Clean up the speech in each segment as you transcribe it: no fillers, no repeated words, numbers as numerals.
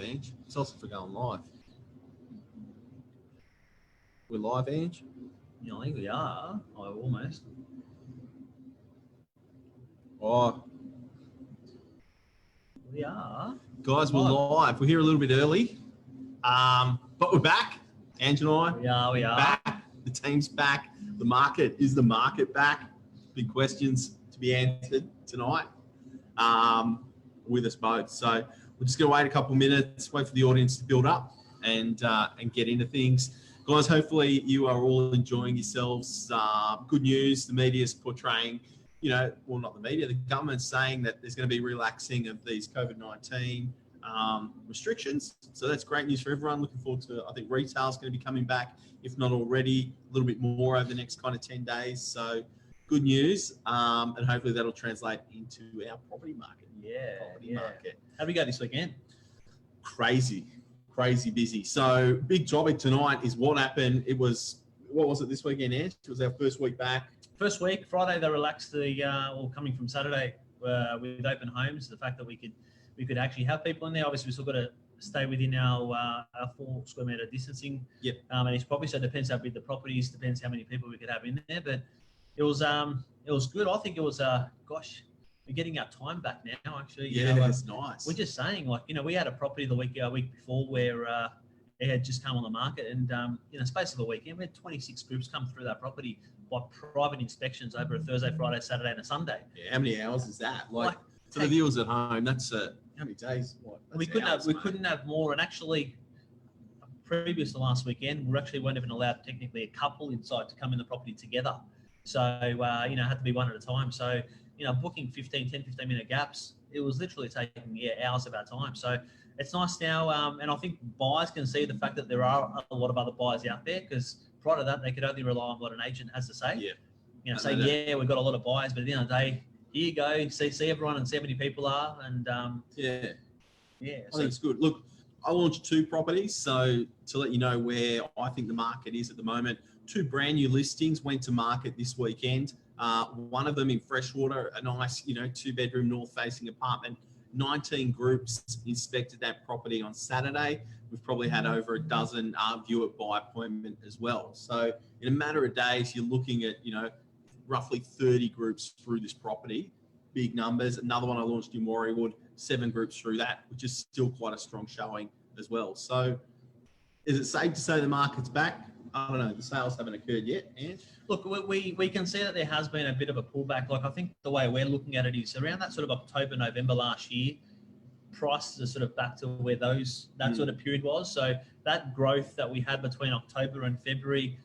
Ange. Tell us if we're going live. We're live, Ange? Yeah, I think we are. Almost. Oh, We are. guys, we're live. We're here a little bit early, but we're back. Ange and I. We are. Back. The team's back. The market is the market back. Big questions to be answered tonight with us both. So we're just going to wait a couple of minutes, wait for the audience to build up and get into things. Guys, hopefully you are all enjoying yourselves. Good news, the media's portraying, well, not the media, the government's saying that there's going to be relaxing of these COVID-19 restrictions. So that's great news for everyone. Looking forward to, I think retail's going to be coming back, if not already, a little bit more over the next kind of 10 days. So good news. And hopefully that'll translate into our property market. Market. How do we go this weekend? Crazy busy. So big topic tonight is what happened. What was it this weekend, Ange? It was our first week back. First week, Friday, they relaxed coming from Saturday with open homes, the fact that we could actually have people in there. Obviously, we still got to stay within our 4 square metre distancing. Yep. And it's probably, so it depends how big the property is, depends how many people we could have in there. But it was good. I think it was, we're getting our time back now, actually. Yeah, that's nice. We're just saying, we had a property the week before where it had just come on the market, and in the space of a weekend, we had 26 groups come through that property by private inspections over a Thursday, Friday, Saturday, and a Sunday. Yeah, how many hours is that? For the viewers at home, that's how many days? We couldn't have more, and actually, previous to last weekend, we actually weren't even allowed technically a couple inside to come in the property together. So it had to be one at a time. So booking 10, 15 minute gaps, it was literally taking hours of our time. So it's nice now. And I think buyers can see the fact that there are a lot of other buyers out there, because prior to that, they could only rely on what an agent has to say. Yeah. We've got a lot of buyers, but at the end of the day, here you go, see everyone and see how many people are. And I think it's good. Look, I launched 2 properties. So to let you know where I think the market is at the moment, 2 brand new listings went to market this weekend. One of them in Freshwater, a nice, 2-bedroom north-facing apartment. 19 groups inspected that property on Saturday. We've probably had over a dozen view it by appointment as well. So in a matter of days, you're looking at, roughly 30 groups through this property. Big numbers. Another one I launched in Warriewood, 7 groups through that, which is still quite a strong showing as well. So is it safe to say the market's back? I don't know. The sales haven't occurred yet, Ange? Look, we can see that there has been a bit of a pullback. I think the way we're looking at it is around that sort of October, November last year, prices are sort of back to where that sort of period was. So that growth that we had between October and February,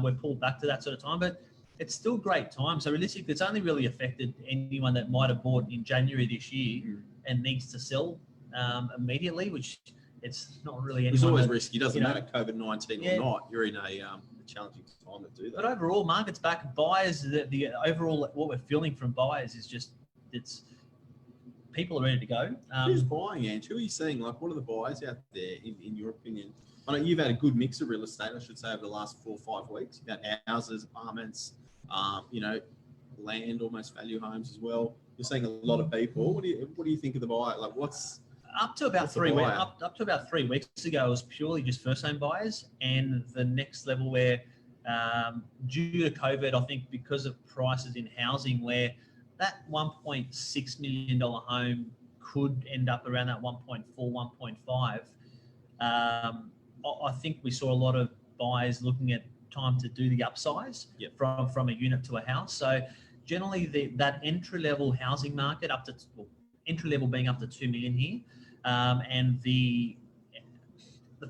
we're pulled back to that sort of time. But it's still great time. So realistically, it's only really affected anyone that might have bought in January this year and needs to sell immediately, which it's not really anyone. It's always risky. It doesn't matter COVID-19 or not. You're in a challenging time to do that. But overall, market's back. Buyers, the overall, what we're feeling from buyers is just, people are ready to go. Who's buying, Ange? Who are you seeing? What are the buyers out there, in your opinion? I know you've had a good mix of real estate, I should say, over the last 4 or 5 weeks. You've had houses, apartments, land, almost value homes as well. You're seeing a lot of people. What do you think of the buyer? Up to about 3 weeks. Up to about 3 weeks ago, it was purely just first-home buyers, and the next level where, due to COVID, I think because of prices in housing, where that $1.6 million home could end up around that 1.4, 1.5. I think we saw a lot of buyers looking at time to do the upsize from a unit to a house. So generally, that entry-level housing market entry-level being up to 2 million here, and the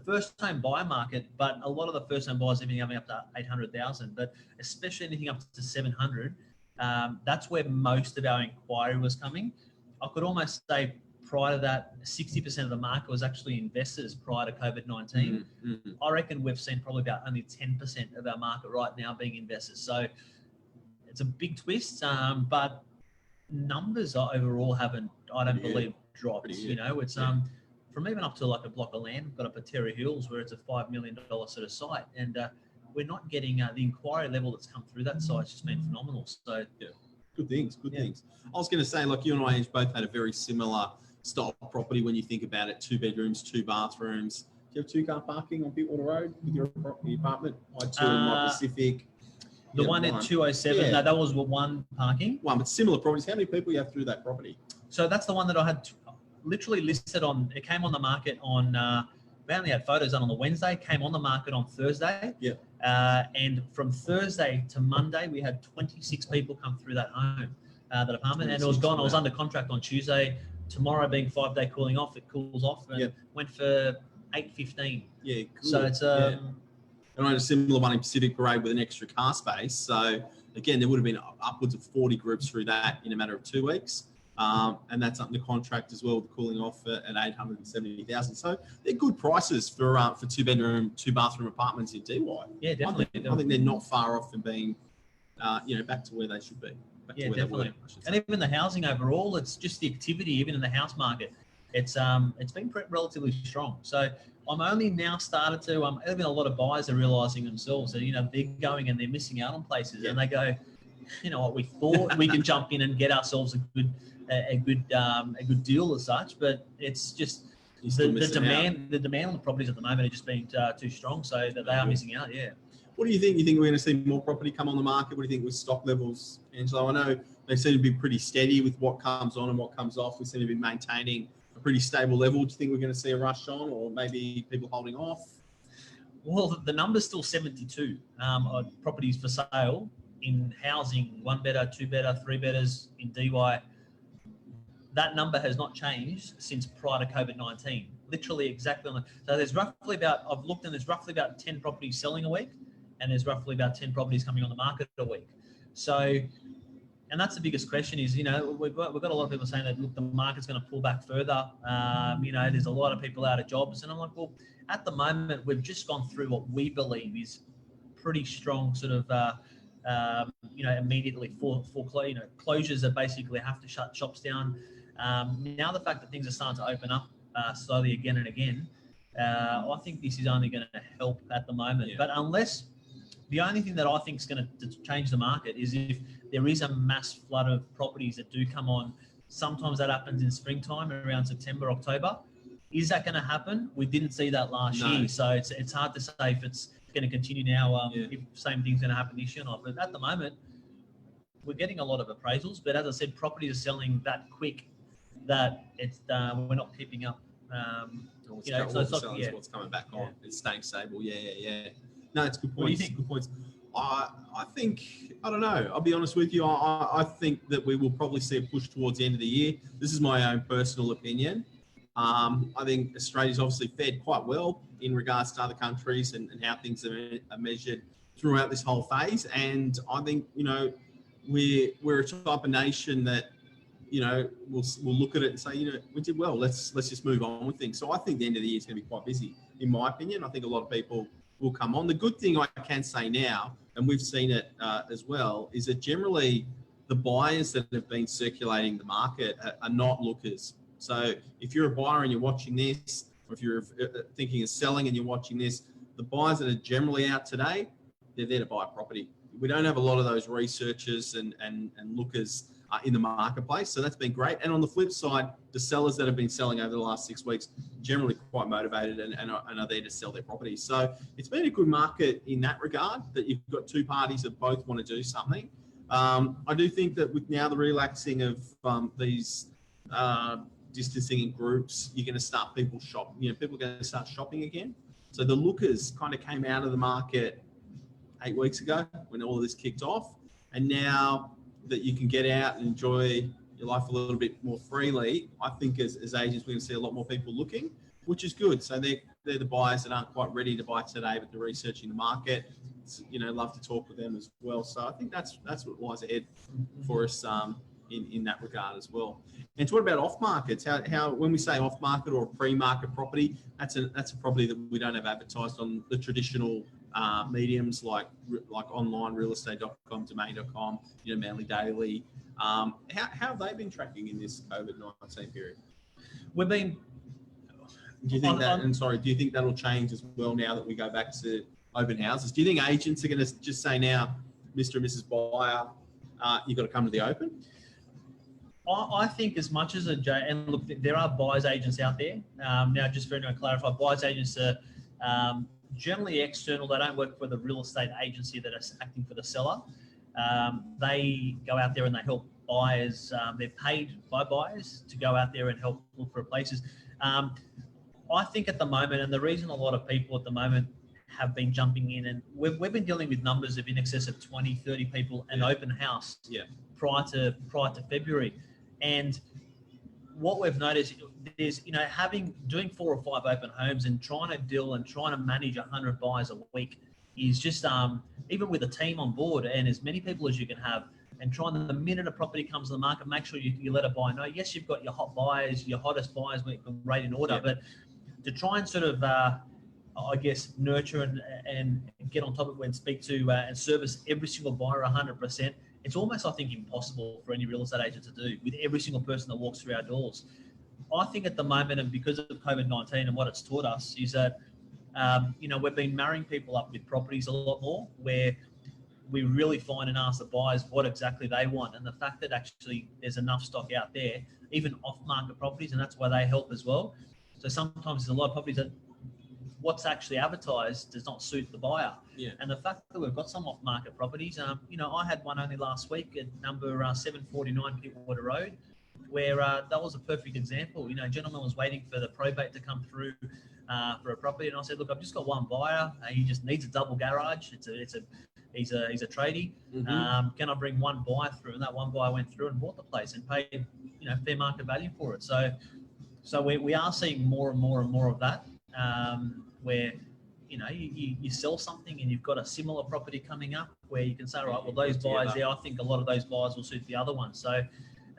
first-home buyer market, but a lot of the first-home buyers even coming up to 800,000, but especially anything up to 700. That's where most of our inquiry was coming. I could almost say prior to that, 60% of the market was actually investors prior to COVID-19. I reckon we've seen probably about only 10% of our market right now being investors. So it's a big twist, but numbers overall haven't, I don't believe, dropped. It's from even up to like a block of land. We've got up at Terry Hills where it's a $5 million sort of site, and we're not getting the inquiry level that's come through that site's just been phenomenal. So good things. I was going to say, you and I both had a very similar style property when you think about it. 2 bedrooms, 2 bathrooms. Do you have 2-car parking on Pittwater Road with your apartment? I had 2 in my Pacific. The one at 207, Yeah. no, that was one parking. One, but similar properties. How many people you have through that property? So that's the one that I had literally listed on. It came on the market on. We only had photos done on the Wednesday. Came on the market on Thursday. Yeah. And from Thursday to Monday, we had 26 people come through that home, that apartment, and it was gone. I was under contract on Tuesday. Tomorrow being 5-day cooling off, it cools off and went for 8:15. Yeah. Good. So it's And I had a similar one in Pacific Parade with an extra car space. So again, there would have been upwards of 40 groups through that in a matter of 2 weeks. And that's under contract as well, the cooling off at 870,000. So they're good prices for 2-bedroom, 2-bathroom apartments in DY. Yeah, definitely. I think they're not far off from being, back to where they should be. Yeah, definitely. And even the housing overall, it's just the activity, even in the house market, it's been relatively strong. So I'm only now started to, even a lot of buyers are realising themselves that, they're going and they're missing out on places, and they go, you know what, we thought we could jump in and get ourselves a good deal as such, but it's just the demand on the properties at the moment are just being too strong, so that they are missing out. Yeah. What do you think? You think we're going to see more property come on the market? What do you think with stock levels, Angelo? I know they seem to be pretty steady with what comes on and what comes off. We seem to be maintaining a pretty stable level. Do you think we're going to see a rush on, or maybe people holding off? Well, the number's still 72 properties for sale in housing, 1-bedder, 2-bedder, 3-bedders in DY. That number has not changed since prior to COVID-19. Literally exactly on the. So there's roughly about, I've looked, and there's roughly about 10 properties selling a week, and there's roughly about 10 properties coming on the market a week. So, and that's the biggest question is, we've got a lot of people saying that, look, the market's going to pull back further. There's a lot of people out of jobs, and I'm like, well, at the moment, we've just gone through what we believe is pretty strong sort of, immediately closures that basically have to shut shops down. Now the fact that things are starting to open up slowly again and again, I think this is only going to help at the moment. Yeah. But unless the only thing that I think is going to change the market is if there is a mass flood of properties that do come on. Sometimes that happens in springtime around September, October. Is that going to happen? We didn't see that last year, so it's hard to say if it's going to continue now. If same thing's going to happen this year or not. But at the moment, we're getting a lot of appraisals. But as I said, properties are selling that quick that it's we're not keeping up. What's coming back on? It's staying stable. Yeah. No, it's good points. What do you think? Good points. I think, I don't know. I'll be honest with you. I think that we will probably see a push towards the end of the year. This is my own personal opinion. I think Australia's obviously fared quite well in regards to other countries and how things are measured throughout this whole phase. And I think, we're a type of nation that, we'll look at it and say, we did well. Let's just move on with things. So I think the end of the year is going to be quite busy, in my opinion. I think a lot of people will come on. The good thing I can say now, and we've seen it as well, is that generally the buyers that have been circulating the market are not lookers. So if you're a buyer and you're watching this, or if you're thinking of selling and you're watching this, the buyers that are generally out today, they're there to buy a property. We don't have a lot of those researchers and lookers in the marketplace. So that's been great. And on the flip side, the sellers that have been selling over the last 6 weeks, generally quite motivated and are there to sell their properties. So it's been a good market in that regard, that you've got two parties that both want to do something. I do think that with now the relaxing of these distancing in groups, you're going to start people are going to start shopping again. So the lookers kind of came out of the market 8 weeks ago when all of this kicked off. And now that you can get out and enjoy your life a little bit more freely, I think as agents, we're going to see a lot more people looking, which is good. So they're the buyers that aren't quite ready to buy today, but they're researching the market. Love to talk with them as well. So I think that's what lies ahead for us in that regard as well. And what about off markets? How when we say off market or a pre-market property, that's a property that we don't have advertised on the traditional mediums like online, realestate.com, domain.com, Manly Daily. How have they been tracking in this COVID-19 period? We've been. Do you think do you think that'll change as well now that we go back to open houses? Do you think agents are going to just say now, Mr. and Mrs. Buyer, you've got to come to the open? I think as much as and look, there are buyers agents out there. Now, just for to clarify, buyers agents are generally external. They don't work for the real estate agency that is acting for the seller. They go out there and they help buyers. They're paid by buyers to go out there and help look for places. I think at the moment, and the reason a lot of people at the moment have been jumping in, and we've been dealing with numbers of in excess of 20, 30 people an open house prior to February. And what we've noticed is, doing 4 or 5 open homes and trying to deal and trying to manage 100 buyers a week is just, even with a team on board and as many people as you can have, and trying the minute a property comes to the market, make sure you let a buyer know. Yes, you've got your hot buyers, your hottest buyers, rate in order, but to try and sort of, nurture and get on top of it and speak to and service every single buyer 100%, it's almost, I think, impossible for any real estate agent to do with every single person that walks through our doors. I think at the moment, and because of COVID-19 and what it's taught us, is that, we've been marrying people up with properties a lot more, where we really find and ask the buyers what exactly they want. And the fact that actually there's enough stock out there, even off-market properties, and that's why they help as well. So sometimes there's a lot of properties that what's actually advertised does not suit the buyer. Yeah. And the fact that we've got some off-market properties, I had one only last week at number 749 Pittwater Road, where that was a perfect example. A gentleman was waiting for the probate to come through for a property, and I said, look, I've just got one buyer. He just needs a double garage. He's a tradie. Mm-hmm. Can I bring one buyer through? And that one buyer went through and bought the place and paid, fair market value for it. So we are seeing more and more and more of that, where you sell something and you've got a similar property coming up where you can say, right, well, those buyers there, I think a lot of those buyers will suit the other one. So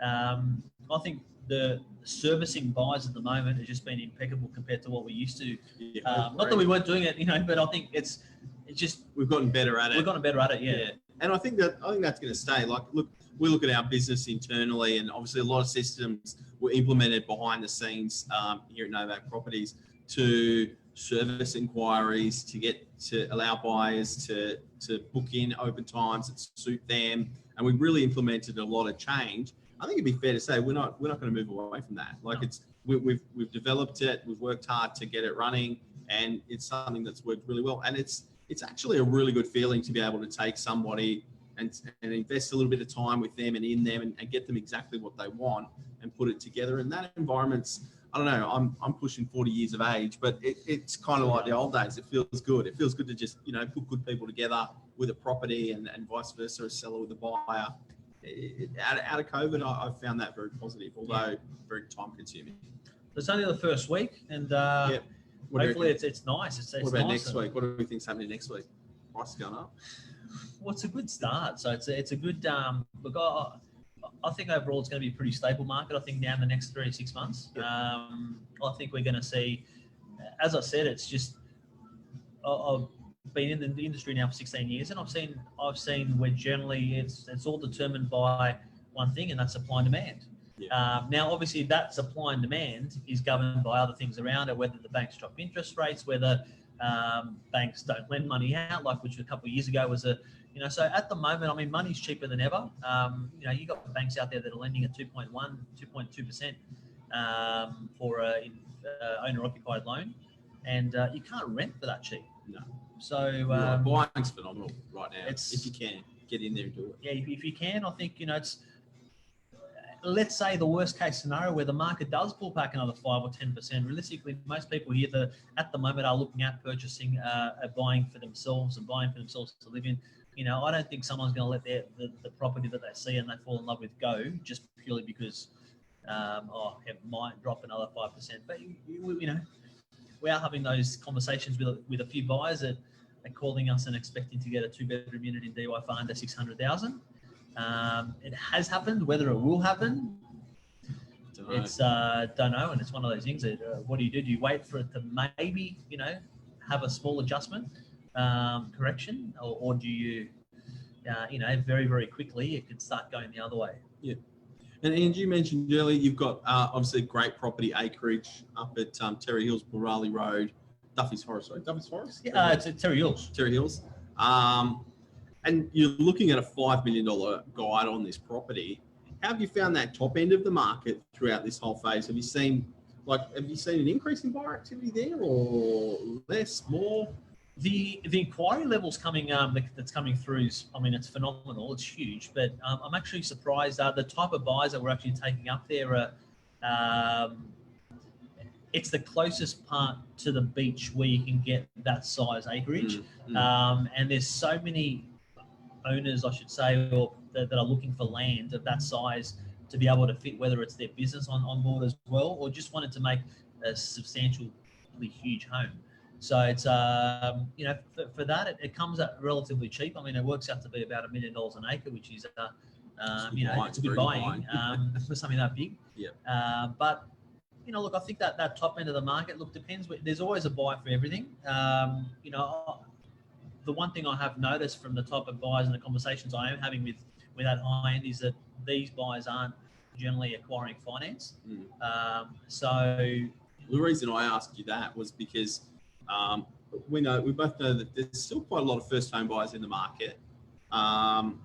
I think the servicing buyers at the moment has just been impeccable compared to what we used to. Not that we weren't doing it, but I think it's just we've gotten better at it. We've gotten better at it, yeah. And I think that's going to stay. Like, look, we look at our business internally, and obviously a lot of systems were implemented behind the scenes here at Novak Properties to service inquiries, to allow buyers to book in open times that suit them, and we really implemented a lot of change. I think it'd be fair to say we're not going to move away from that. Like, we've developed it, we've worked hard to get it running, and it's something that's worked really well. And it's actually a really good feeling to be able to take somebody and invest a little bit of time with them and in them and get them exactly what they want and put it together. And that environment's, I don't know, I'm pushing 40 years of age, but it's kind of like the old days. It feels good. It feels good to just, put good people together with a property and vice versa, a seller with a buyer. Out of COVID, I found that very positive, although very time consuming. It's only the first week, and hopefully it's nice. It's what about nice next week? What do we think's happening next week? Price going up? Well, it's a good start. So it's a good look. I think overall it's going to be a pretty stable market. I think now in the next 3 to 6 months, I think we're going to see. As I said, it's just I've been in the industry now for 16 years, and I've seen where generally it's all determined by one thing, and that's supply and demand. Yeah. Now, obviously, that supply and demand is governed by other things around it, whether the banks drop interest rates, whether banks don't lend money out, like which a couple of years ago was so at the moment, I mean, money's cheaper than ever. You got banks out there that are lending at 2.1, 2.2% for an owner-occupied loan, and you can't rent for that cheap. No. So buying's phenomenal right now. If you can get in there and do it. Yeah, if you can, I think it's. Let's say the worst case scenario where the market does pull back another 5 or 10%. Realistically, most people here at the moment are looking at purchasing, buying for themselves and buying for themselves to live in. I don't think someone's going to let the property that they see and they fall in love with go just purely because it might drop another 5%. But we are having those conversations with a few buyers that are calling us and expecting to get a 2-bedroom unit in DY for under 600,000. It has happened. Whether it will happen, it's don't know. And it's one of those things that what do? Do you wait for it to maybe have a small adjustment, correction, or do you very, very quickly it could start going the other way? Yeah. And you mentioned earlier you've got obviously great property acreage up at Terry Hills, Burali Road, Duffy's Forest. Sorry, Duffy's Forest. Yeah, it's at Terry Hills. Terry Hills. And you're looking at a $5 million guide on this property. how have you found that top end of the market throughout this whole phase? Have you seen an increase in buyer activity there, or less, more? The inquiry levels coming that's coming through is, I mean, it's phenomenal. It's huge, but I'm actually surprised the type of buyers that we're actually taking up there are. It's the closest part to the beach where you can get that size acreage, and there's so many owners, I should say, or that are looking for land of that size to be able to fit, whether it's their business on board as well, or just wanted to make a substantially huge home. So it's for that it comes out relatively cheap. I mean, it works out to be about $1 million an acre, which is it's a good buying for something that big. Yeah. But look, I think that top end of the market, depends. There's always a buy for everything. The one thing I have noticed from the type of buyers and the conversations I am having with that high end is that these buyers aren't generally acquiring finance. So the reason I asked you that was because we both know that there's still quite a lot of first home buyers in the market.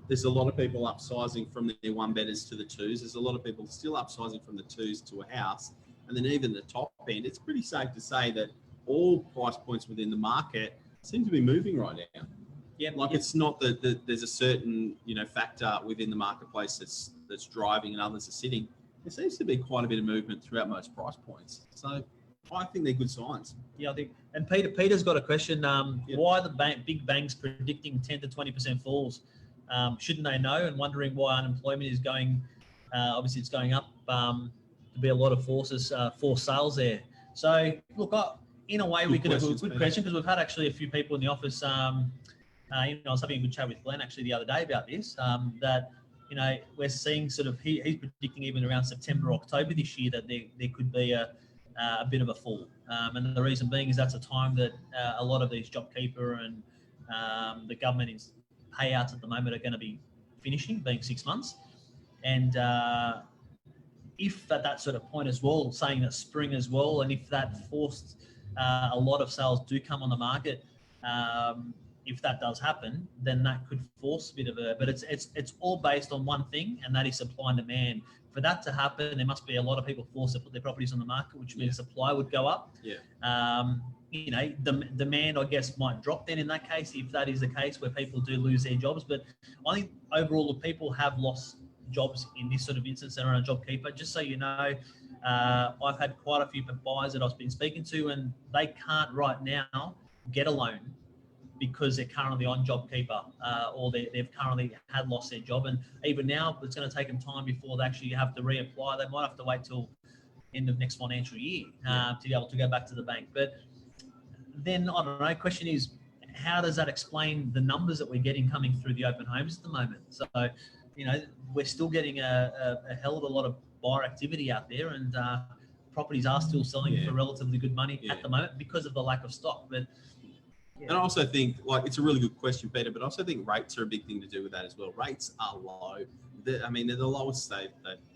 There's a lot of people upsizing from their one bedders to the twos. There's a lot of people still upsizing from the twos to a house. And then even the top end, it's pretty safe to say that all price points within the market seem to be moving right now. Yeah, it's not that there's a certain factor within the marketplace that's driving and others are sitting. There seems to be quite a bit of movement throughout most price points. So I think they're good signs. Yeah, I think. And Peter's got a question. Why are the big banks predicting 10 to 20% falls? Shouldn't they know? And wondering why unemployment is going. Obviously, it's going up. To be a lot of forced sales there. So look, in a way, we could have a good question, because we've had actually a few people in the office. I was having a good chat with Glenn actually the other day about this. That we're seeing sort of he's predicting even around September, October this year that there could be a bit of a fall. And the reason being is that's a time that a lot of these JobKeeper and the government payouts at the moment are going to be finishing, being 6 months, and if at that sort of point as well, saying that spring as well, and if that forced a lot of sales do come on the market, if that does happen, then that could force a bit of but it's all based on one thing, and that is supply and demand. For that to happen, there must be a lot of people forced to put their properties on the market, which means supply would go up. The demand, I guess, might drop then in that case, if that is the case where people do lose their jobs. But I think overall the people have lost jobs in this sort of instance that are on a JobKeeper. Just so you know, I've had quite a few buyers that I've been speaking to, and they can't right now get a loan because they're currently on JobKeeper, or they've currently lost their job. And even now, it's going to take them time before they actually have to reapply. They might have to wait till end of next financial year to be able to go back to the bank. But then, I don't know, question is, how does that explain the numbers that we're getting coming through the open homes at the moment? So, we're still getting a hell of a lot of buyer activity out there, and properties are still selling for relatively good money at the moment because of the lack of stock. But and I also think, it's a really good question, Peter, but I also think rates are a big thing to do with that as well. Rates are low. They're the lowest I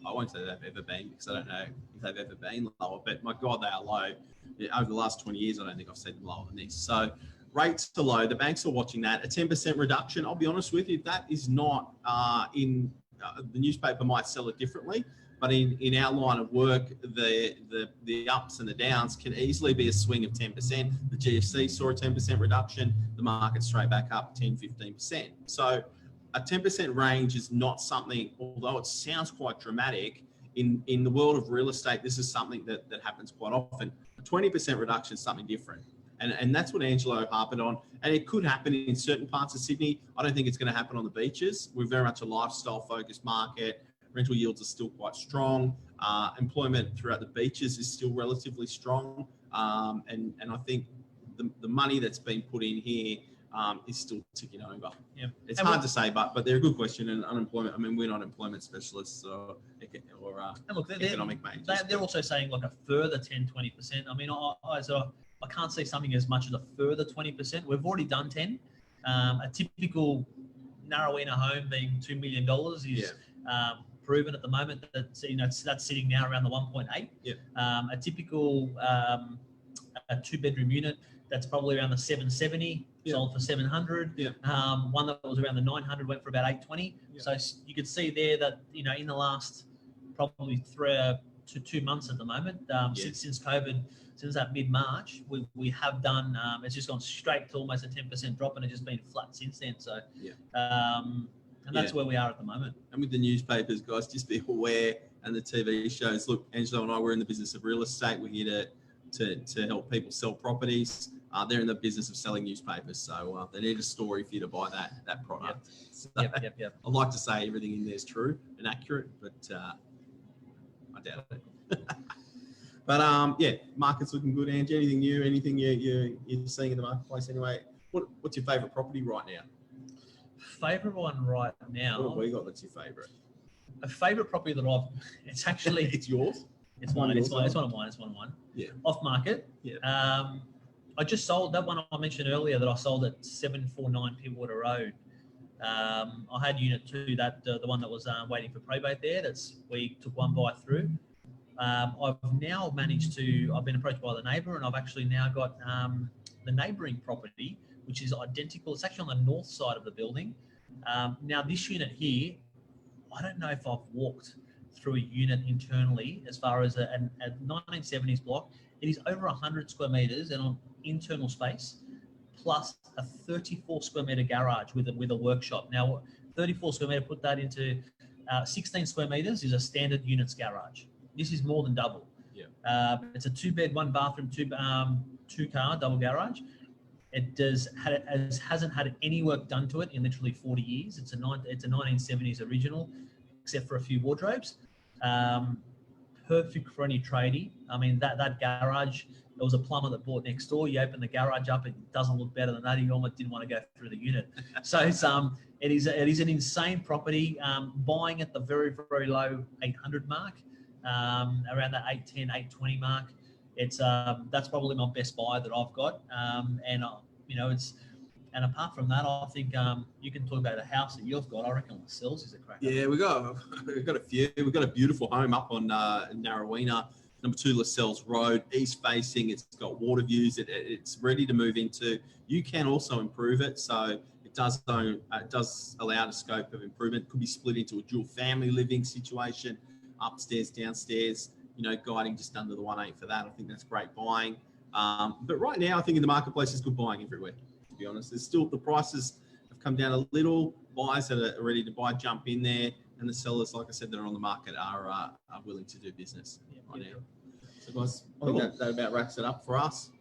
won't say they've ever been, because I don't know if they've ever been lower, but my God, they are low. Over the last 20 years, I don't think I've seen them lower than this. So rates are low. The banks are watching that. A 10% reduction, I'll be honest with you, that is not the newspaper might sell it differently, but in our line of work, the ups and the downs can easily be a swing of 10%. The GFC saw a 10% reduction. The market straight back up 10, 15%. So a 10% range is not something, although it sounds quite dramatic, in the world of real estate, this is something that happens quite often. A 20% reduction is something different. And that's what Angelo harped on. And it could happen in certain parts of Sydney. I don't think it's going to happen on the beaches. We're very much a lifestyle-focused market. Rental yields are still quite strong. Employment throughout the beaches is still relatively strong. And I think the money that's been put in here is still ticking over. Yeah, it's hard to say, but they're a good question. And unemployment, I mean, we're not employment specialists or economic majors. They're also saying like a further 10, 20%. I mean, I can't see something as much as a further 20%. We've already done 10. A typical Narrowena home being $2 million is proven at the moment that that's sitting now around the 1.8. Yeah. A typical a 2-bedroom unit that's probably around the 770, Yeah. sold for 700. Yeah. One that was around the 900 went for about 820. Yeah. So you could see there that, you know, in the last probably 3 to 2 months at the moment, since COVID, since that mid-March, we have done, it's just gone straight to almost a 10% drop, and it's just been flat since then. So, and that's where we are at the moment. And with the newspapers, guys, just be aware, and the TV shows. Look, Angelo and I, we're in the business of real estate. We're here to help people sell properties. They're in the business of selling newspapers, so they need a story for you to buy that product. Yep. So, Yep. I'd like to say everything in there is true and accurate, but I doubt it. But yeah, market's looking good. Angie, anything new? Anything you're seeing in the marketplace anyway? What's your favourite property right now? Favorite one right now. What have we got that's your favourite? A favorite property that it's actually it's yours. It's one of mine. Yeah. Off market. Yeah. I just sold that one I mentioned earlier that I sold at 749 Pittwater Road. I had unit 2, that the one that was waiting for probate there. We took one buy through. I've now managed to. I've been approached by the neighbour, and I've actually now got the neighbouring property, which is identical. It's actually on the north side of the building. Now this unit here, I don't know if I've walked through a unit internally as far as a 1970s block. It is over 100 square metres and on internal space, plus a 34 square metre garage with a workshop. Now, 34 square metre, put that into 16 square metres is a standard units garage. This is more than double. Yeah. It's a 2-bed, 1 bathroom, 2-car double garage. It hasn't had any work done to it in literally 40 years. It's a 1970s original, except for a few wardrobes. Perfect for any tradie. I mean, that garage, there was a plumber that bought next door. You open the garage up, it doesn't look better than that. He almost didn't want to go through the unit. So it is an insane property. Buying at the very, very low 800 mark, around that 810, 820 mark. That's probably my best buy that I've got. And apart from that, I think you can talk about a house that you've got. I reckon Lascelles is a cracker. Yeah, we've got a few. We've got a beautiful home up on Narrowena, number 2 Lascelles Road, east facing. It's got water views. It's ready to move into. You can also improve it, so it does allow the scope of improvement. It could be split into a dual family living situation, upstairs, downstairs. You know, guiding just under the 1.8 for that. I think that's great buying. But right now, I think in the marketplace is good buying everywhere. To be honest, there's still the prices have come down a little. Buyers that are ready to buy jump in there, and the sellers, like I said, that are on the market are willing to do business right now. So, guys, I think that about wraps it up for us.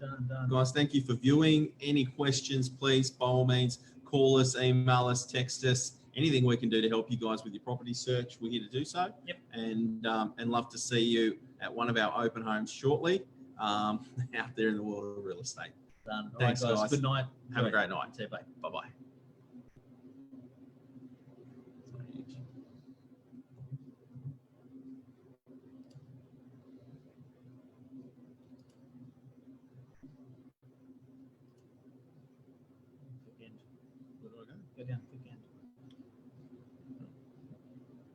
Done. Guys, thank you for viewing. Any questions, please, by all means, call us, email us, text us. Anything we can do to help you guys with your property search, we're here to do so. Yep. And love to see you at one of our open homes shortly out there in the world of real estate. Done. Thanks, all right, guys. Good night. Have a great night. See you, bye. Bye-bye. Go down, quick end.